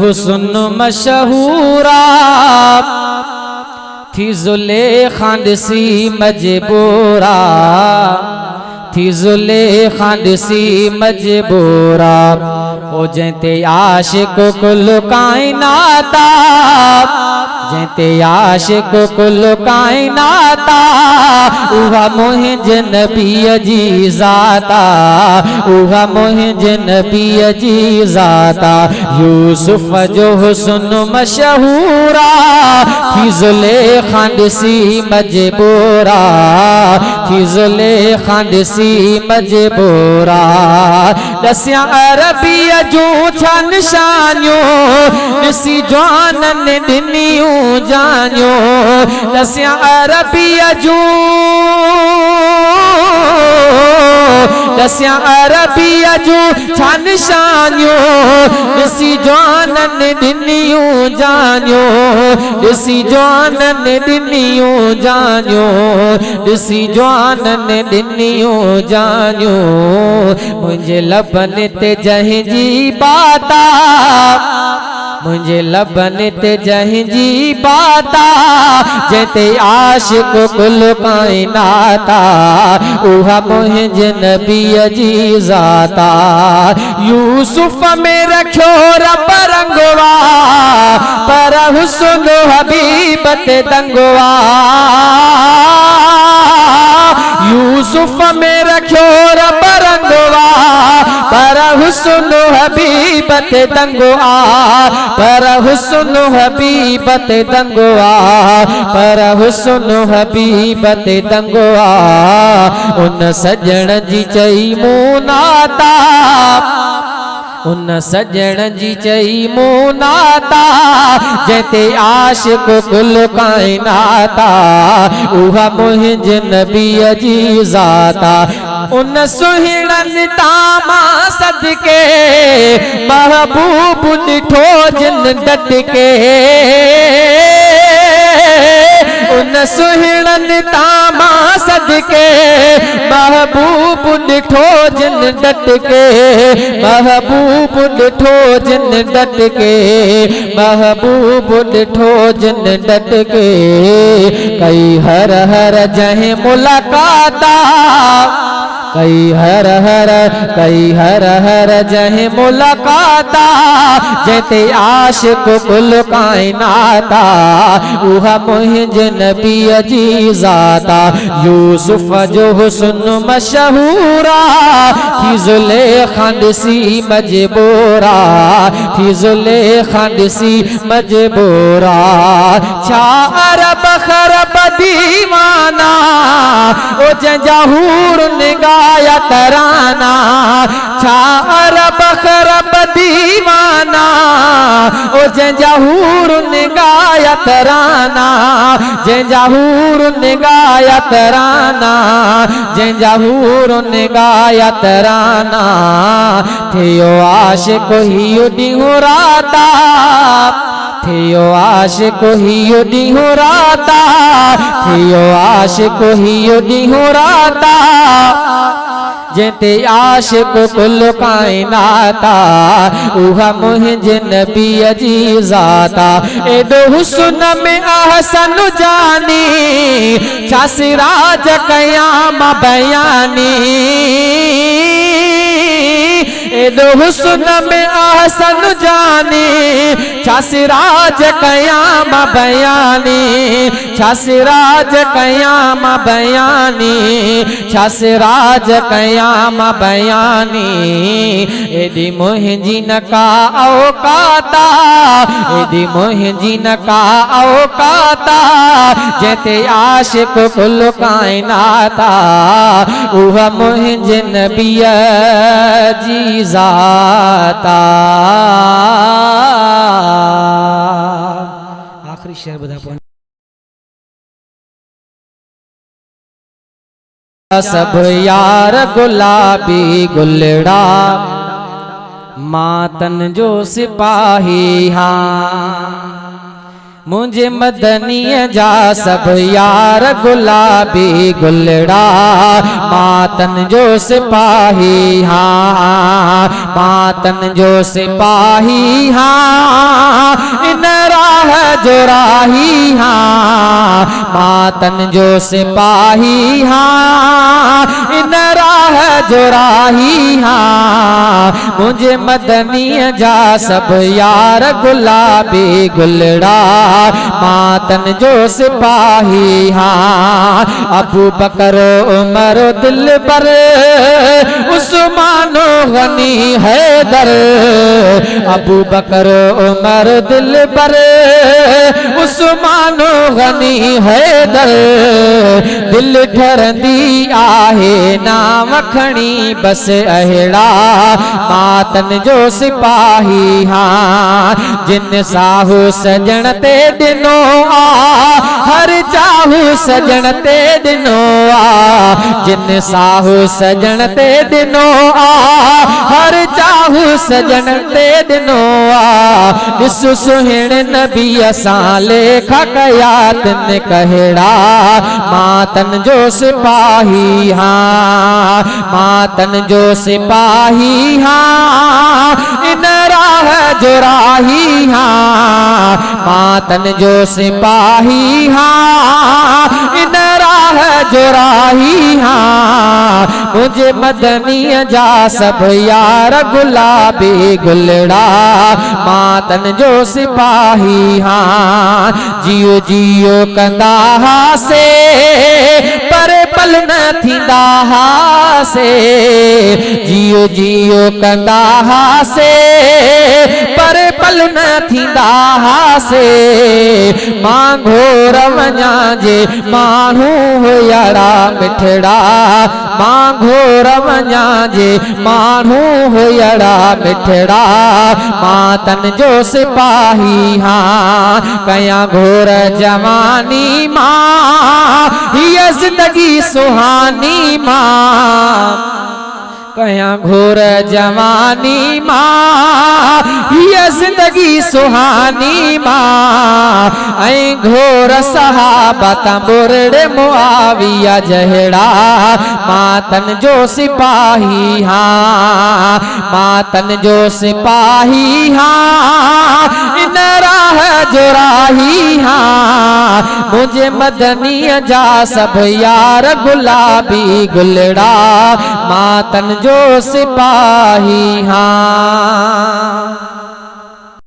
हुस्न मशहूरा थी ज़ुलेखा ॾिसी मजबूरा, थी ज़ुलेखा ॾिसी मजबूरा। ओ जंहिंते आशिक़ कुल काइनाता, जंहिंते आशिक़ कुल काइनाता, उहा मुंहिंजे नबीअ जी ज़ाता, उहा मुंहिंजे नबीअ जी ज़ाता। यूसुफ जो हुस्न मशहूरा थी ज़ुलेखा ॾिसी मजबूरा, थी ज़ुलेखा ॾिसी मजबूरा। दसिया अरबीअ जूं छा निशानियूं ॾिसी जवाननि ॾिनियूं जानियूं। दसिया अरबीअ जूं, दसिया अरबीअ जूं छा निशानियूं ॾिसी जवाननि ॾिनियूं जानियूं, ॾिसी जवाननि ॾिनियूं जानियूं, ॾिसी जवाननि ॾिनियूं जानियूं। मुंहिंजे लबनि ते जंहिंजी बाता, मुंहिंजे लबनि ते जंहिंजी बाता, जंहिंते आशिक़ कुल काइनाता, उहा मुंहिंजे नबीअ जी ज़ाता। यूसुफ में रखियो रब रंगवा, पर हुस्न हबीब ते दंगवा। यूसुफ में रखियो रब रंगवा, पर हुस्न हबीब ते दंगवा, पर हुस्न हबीब ते दंगवा, पर हुस्न हबीब ते दंगवा। उन सजण जी चई मूं नाता, उन सजण जी चई मूं नाता, जंहिंते आशिक़ कुल काइनाता, उहा मुंहिंजे नबीअ जी ज़ाता। उन सुहिणनि तामां सदके महबूब ॾिठो जिन डटके, उन सुहिणनि तामां सदके महबूब ॾिठो जिन डटके, महबूब ॾिठो जिन डटके, महबूब ॾिठो जिन डटके। कई हर हर जंहिं मुलाकाता, कई हर हर, कई हर हर जंहिं मुलाकाता, जंहिंते आशिक़ कुल काइनाता, उहा मुंहिंजे नबीअ जी ज़ाता। यूसुफ जो हुस्न मशहूरा थी ज़ुलेखा ॾिसी मजबूरा, थी ज़ुलेखा ॾिसी मजबूरा। छा अरब खरब दीवाना, ओ जंहिंजा हूर निगाया तराना। छा अरब खरब दीवाना, ओ जंहिंजा हूर निगाया तराना, जंहिंजा हूर निगाया तराना, जंहिंजा हूर निगाया तराना। थियो आशिक़ हियो ॾींहुं राता, थियो आशिक़ हियो ॾींहुं राता, थियो आशिक़ हियो ॾींहुं राता, जंहिंते आशिक़ कुल काइनाता, उहा मुंहिंजे नबीअ जी ज़ाता। एॾो हुस्न में अहसन जानी, छा सिराज कयां मां बयानी। एॾो हुस्न में अहसन जानी, छा सिराज कयां मां बयानी, छा सिराज कयां मां बयानी, छा सिराज कयां मां बयानी। एॾी मुंहिंजी न का औकाता, एॾी मुंहिंजी न का औकाता, जंहिंते आशिक़ कुल काइनाता, उहा मुंहिंजे नबीअ जी ज़ाता। आखिरी शेर ॿुधा पोइ सब यार गुलाबी गुलड़ा, मातन जो सिपाही हाँ। मुझे मदनीअ जा सब यार गुलाबी गुलड़ा, मातन जो सिपाही हाँ, मातन जो सिपाही हाँ। जो राही हाँ, मातन जो सिपाही हाँ, इन राह जो राही हाँ, मुझे मदनीअ जा सब यार गुलाबी गुलड़ा, मातन जो सिपाही हाँ। अबू बकर उमर दिलबर उस्मान गनी हैदर, अबू बकर उमर दिलबर उस्मान गनी हैदर, दिल ठरंदी आहे नाम खणी बस अहिड़ा, मातन जो सिपाही हाँ। जिन साहू सजण ते दिनो आ, हर चाहू सजण ते दिनो आ, जिन साहू सजण ते दिनो आ, हर चाहू सजण ते दिनो आ। ॾिस सुहिण नबी असां लेखा कया तिन कहिड़ा, मातन जो सिपाही हाँ, मातन जो सिपाही हाँ, इन राह जो राही हाँ, मातन जो सिपाही हाँ, इन राह जो राही हाँ। मुझे मदनीअ जा सब यार गुलाबी गुलड़ा, मातन जो सिपाही हाँ। जियो जियो कंदा हासे पर पल न थींदा हासे, जियो जियो कंदा हासे पर पल न थींदा हासे, मां घोर वञा जे माण्हू हुयड़ा मिठड़ा, मां घोर वञा जे माण्हू हुयड़ा मिठड़ा, मातन जो सिपाही हाँ। कया घोर जवानी मां हीअ जिंदगी सुहानी मां, कया घोर जवानी मां हीअ जिंदगी सुहानी मां, ऐं घोर सहाबत बुरड़े मुआविया जहिड़ा, मातन जो सिपाही हाँ, मातन जो सिपाही हाँ, इन राह जो राही हाँ। मुझे मदनीअ जा सब यार गुलाबी गुलड़ा, मातन जो सिपाही हाँ।